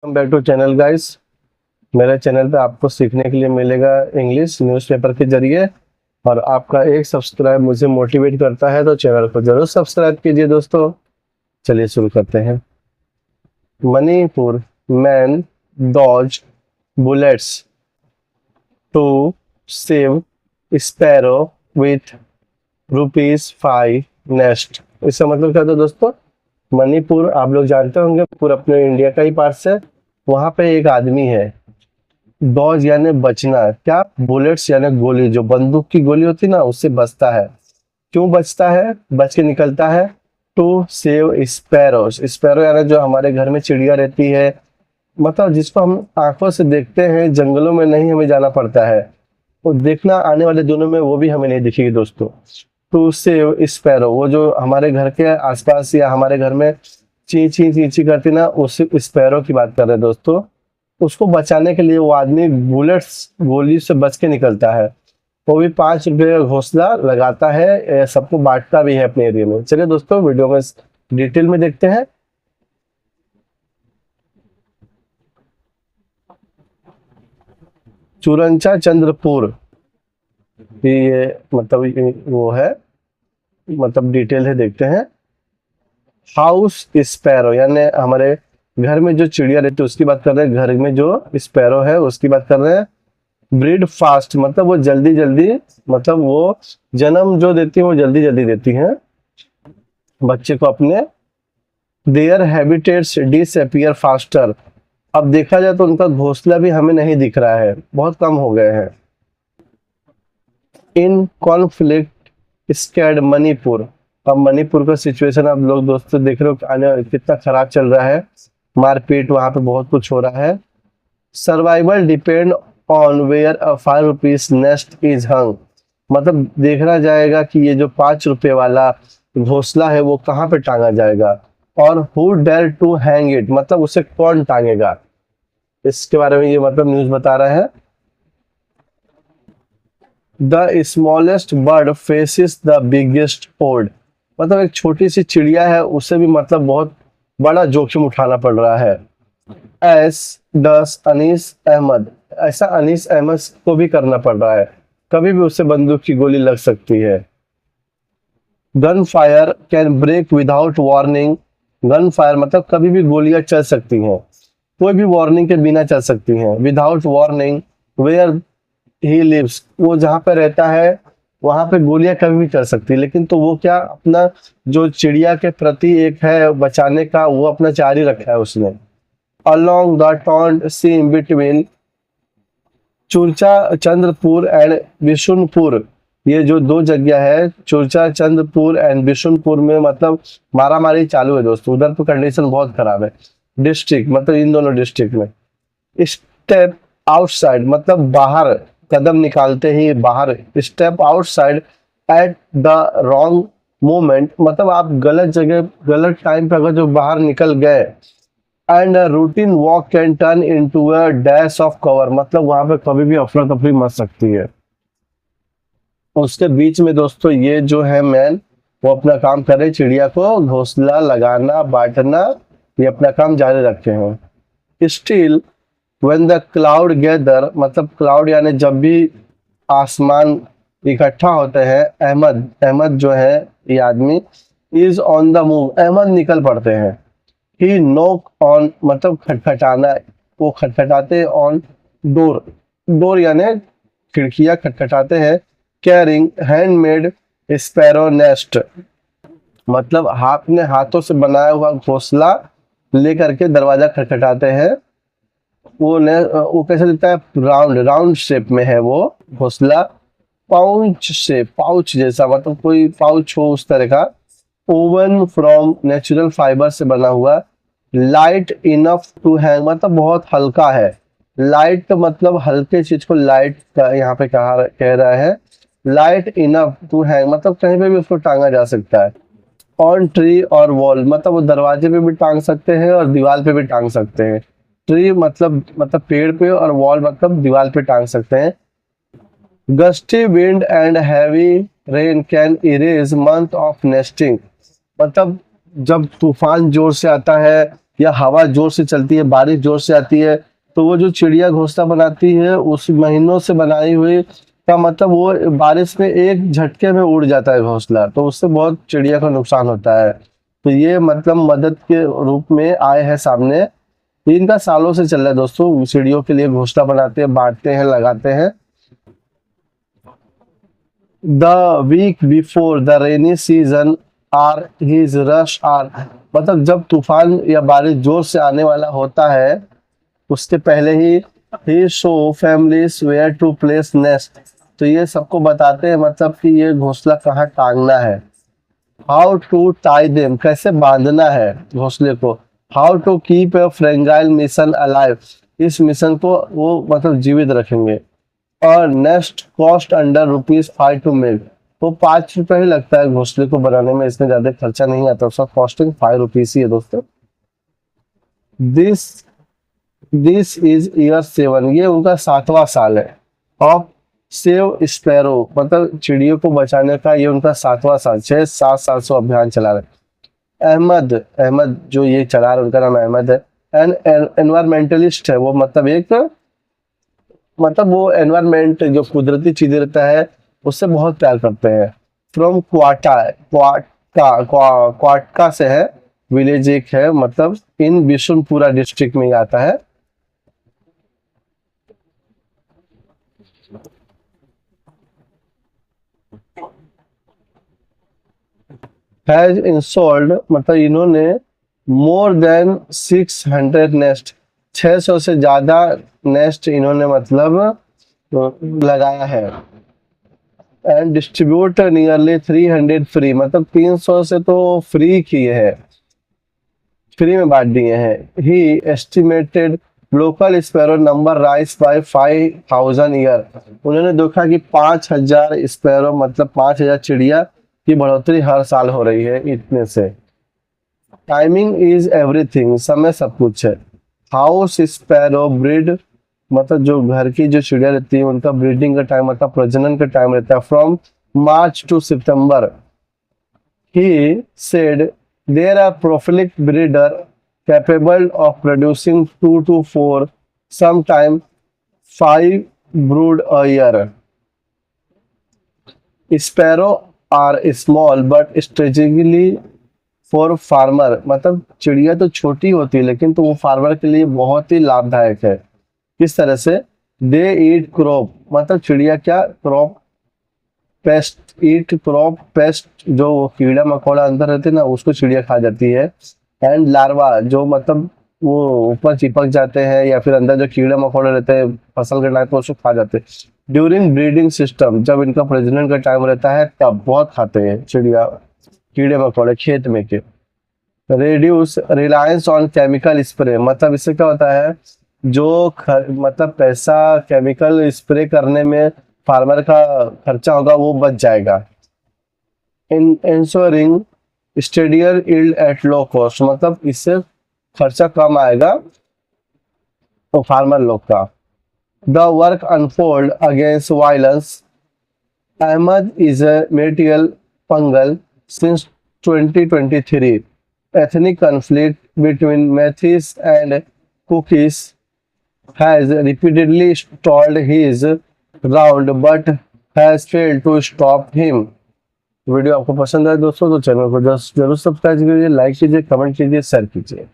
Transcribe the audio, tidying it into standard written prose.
Welcome back to channel guys. मेरे channel पे आपको सीखने के लिए मिलेगा इंग्लिश न्यूज़पेपर के जरिए, और आपका एक सब्सक्राइब मुझे मोटिवेट करता है, तो चैनल को जरूर सब्सक्राइब कीजिए दोस्तों। चलिए शुरू करते हैं। Manipur man dodge bullets to save sparrow with ₹5 nest. इसका मतलब क्या था दोस्तों? मणिपुर आप लोग जानते होंगे, पूरा अपने इंडिया का ही पार्ट है। वहां पे एक आदमी है, डॉज यानी बचना, क्या बुलेट्स यानी गोली, जो बंदूक की गोली होती ना, उससे बचता है। क्यों बचता है, बच के निकलता है? To save sparrows. स्पैरो यानी जो हमारे घर में चिड़िया रहती है, मतलब जिसको हम आंखों से देखते हैं, जंगलों में नहीं हमें जाना पड़ता है, वो देखना आने वाले दिनों में वो भी हमें नहीं दिखेगी दोस्तों। टू सेव स्पैरो, वो जो हमारे घर के आसपास या हमारे घर में ची ची ची ची करती ना, उस स्पैरो की बात कर रहे हैं दोस्तों। उसको बचाने के लिए वो आदमी बुलेट्स गोली से बच के निकलता है। वो भी ₹5 का घोंसला लगाता है, सबको बांटता भी है अपने एरिया में। चलिए दोस्तों, वीडियो में डिटेल में देखते हैं। चुरंचा चंद्रपुर, ये मतलब वो है, मतलब डिटेल है, देखते हैं। हाउस स्पैरो यानी हमारे घर में जो चिड़िया रहती है उसकी बात कर रहे हैं। घर में जो स्पैरो है उसकी बात कर रहे हैं। ब्रीड फास्ट मतलब वो जल्दी जल्दी, मतलब वो जन्म जो देती है वो जल्दी जल्दी देती हैं बच्चे को अपने। There habitats disappear faster. अब देखा जाए तो उनका घोंसला भी हमें नहीं दिख रहा है, बहुत कम हो गए हैं। In conflict स्कैड Manipur. अब मणिपुर का सिचुएशन आप लोग दोस्तों देख रहे हो, आने कितना खराब चल रहा है, मारपीट वहां पे बहुत कुछ हो रहा है। Survival depend on where a ₹5 nest is hung. मतलब देखना जाएगा कि ये जो ₹5 वाला घोंसला है वो कहाँ पे टांगा जाएगा, और who dare to hang it, मतलब उसे कौन टांगेगा, इसके बारे में ये मतलब न्यूज बता रहा है। The smallest bird faces the biggest odd. मतलब एक छोटी सी चिड़िया है, उसे भी मतलब बहुत बड़ा जोखिम उठाना पड़ रहा है। एस डस अनीस अहमद, ऐसा अनीस अहमद को भी करना पड़ रहा है, कभी भी उसे बंदूक की गोली लग सकती है। Gun fire can break without warning. Gun fire मतलब कभी भी गोलियां चल सकती हैं, कोई भी वार्निंग के बिना चल सकती हैं। Without warning where he lives, वो जहाँ पे रहता है वहां पे गोलियां कभी भी चल सकती है, लेकिन तो वो क्या अपना जो चिड़िया के प्रति एक है बचाने का, वो अपना जारी रखा है उसने। अलोंग द टॉन्ट seam between Churachandpur and Bishnupur, ये जो दो जगह है चुरचा चंद्रपुर एंड बिशुनपुर में, मतलब मारामारी चालू है दोस्तों, उधर तो कंडीशन बहुत खराब है। डिस्ट्रिक्ट मतलब इन दोनों डिस्ट्रिक्ट में। स्टेप आउटसाइड मतलब बाहर, कदम निकालते ही बाहर। Step outside at the wrong moment, मतलब आप गलत जगह गलत टाइम पे अगर जो बाहर निकल गए। And routine walk can turn into a dash of cover, मतलब वहां पे कभी भी अफरा तफरी मच सकती है। उसके बीच में दोस्तों ये जो है मैन, वो अपना काम कर रहे, चिड़िया को घोंसला लगाना बांटना, ये अपना काम जारी रखे हैं। Still when the cloud gather, मतलब क्लाउड यानी जब भी आसमान इकट्ठा होते हैं। अहमद, अहमद जो है ये आदमी, is on the move, Ahmed निकल पड़ते हैं। ही नॉक ऑन मतलब खटखटाना, वो खटखटाते ऑन डोर, डोर यानी खिड़कियां खटखटाते हैं। कैरिंग हैंडमेड स्पैरो नेस्ट, मतलब अपने हाथों से बनाया हुआ घोंसला लेकर के दरवाजा खटखटाते हैं। वो कैसे दिखता है? राउंड, राउंड शेप में है वो घोंसला। पाउच से, पाउच जैसा, मतलब कोई पाउच हो उस तरह का। ओवन फ्रॉम नेचुरल फाइबर से बना हुआ। लाइट इनफ टू हैंग मतलब बहुत हल्का है। लाइट मतलब हल्के चीज को लाइट का यहाँ पे कह रहा है। लाइट इनफ टू हैंग मतलब कहीं पे भी उसको टांगा जा सकता है। ऑन ट्री और वॉल मतलब वो दरवाजे पे भी टांग सकते हैं और दीवार पे भी टांग सकते हैं। ट्री मतलब पेड़ पे, और वॉल मतलब दीवार पे टांग सकते हैं। Gusty wind and heavy rain can erase month of nesting, मतलब जब तूफान जोर से आता है या हवा जोर से चलती है, बारिश जोर से आती है, तो वो जो चिड़िया घोंसला बनाती है उस महीनों से बनाई हुई का मतलब वो बारिश में एक झटके में उड़ जाता है घोंसला, तो उससे बहुत चिड़िया का नुकसान होता है। तो ये मतलब मदद के रूप में आए हैं सामने। इनका सालों से चल रहा है दोस्तों, चिड़ियों के लिए घोंसला बनाते हैं, बांटते हैं, लगाते हैं। The week before the rainy season are his rush hour, मतलब जब तूफान या बारिश जोर से आने वाला होता है उसके पहले ही show families where to place nest, तो ये सबको बताते हैं मतलब कि ये घोंसला कहाँ टांगना है। हाउ टू टाई देम, कैसे बांधना है घोंसले को। How to keep a fragile mission alive, इस मिशन को वो मतलब जीवित रखेंगे। और next cost under ₹5 to make, तो ₹5 ही लगता है घोंसले को बनाने में, इसमें ज्यादा खर्चा नहीं आता, उसका कॉस्टिंग ₹5 ही है दोस्तों। दिस दिस इज ईयर 7, ये उनका 7वां साल है ऑफ सेव स्पैरो, मतलब चिड़ियों को बचाने का ये उनका 7वां साल, 6-7 साल से अभियान चला रहे। अहमद अहमद जो ये चला रहे उनका नाम अहमद है। एन एनवायरमेंटलिस्ट है वो, मतलब एक मतलब वो एनवायरमेंट जो कुदरती चीजें रहता है उससे बहुत प्यार करते हैं। फ्रॉम क्वाटका से है, विलेज एक है, मतलब इन बिशुनपुरा डिस्ट्रिक्ट में ही आता है। हैज इंस्टॉल्ड, मतलब इन्होंने मोर देन 600 नेस्ट, 600 से ज्यादा नेस्ट इन्होंने मतलब लगाया है। एंड डिस्ट्रीब्यूट नियरली 300 फ्री, मतलब 300 से तो फ्री किए हैं, फ्री में बांट दिए हैं। He estimated local sparrow number rise by 5000 year, उन्होंने देखा कि 5000 स्पैरो मतलब 5000 चिड़िया की बढ़ोतरी हर साल हो रही है इतने से। टाइमिंग इज एवरीथिंग, समय सब कुछ है। हाउस स्पैरो ब्रीड, मतलब जो घर की जो चिड़िया रहती है उनका ब्रीडिंग का टाइम मतलब प्रजनन का टाइम रहता है from March to September. He said there are prolific breeder capable of producing 2 to 4 sometime 5 brood a year. Sparrow are small but strategically for farmer, मतलब चिड़िया तो छोटी होती है लेकिन तो वो फार्मर के लिए बहुत ही लाभदायक है। किस तरह से, दे ईट क्रॉप, मतलब चिड़िया क्या क्रॉप पेस्ट, ईट क्रॉप पेस्ट, जो वो कीड़ा मकोड़ा अंदर रहते हैं ना उसको चिड़िया खा जाती है। एंड लार्वा, जो मतलब वो ऊपर चिपक जाते हैं या फिर अंदर जो कीड़ा मकोड़े रहते हैं फसल के टाइम पर उसको खा जाते हैं। ड्यूरिंग ब्रीडिंग सिस्टम, जब इनका प्रजनन का टाइम रहता है तब बहुत खाते हैं चिड़िया कीड़े मकोड़े खेत में के। Reduce reliance on chemical spray, मतलब इससे क्या होता है जो मतलब पैसा केमिकल स्प्रे करने में फार्मर का खर्चा होगा वो बच जाएगा। In ensuring steadier yield at low cost, मतलब इससे खर्चा कम आएगा तो फार्मर लोग का। The work unfold against violence, Ahmad is a material पंगल since 2023, ethnic conflict between Metis and Kukis has repeatedly stalled his round but has failed to stop him। Video आपको पसंद आए दोस्तों तो चैनल को जरूर सब्सक्राइब कीजिए, लाइक कीजिए, कमेंट कीजिए, शेयर कीजिए।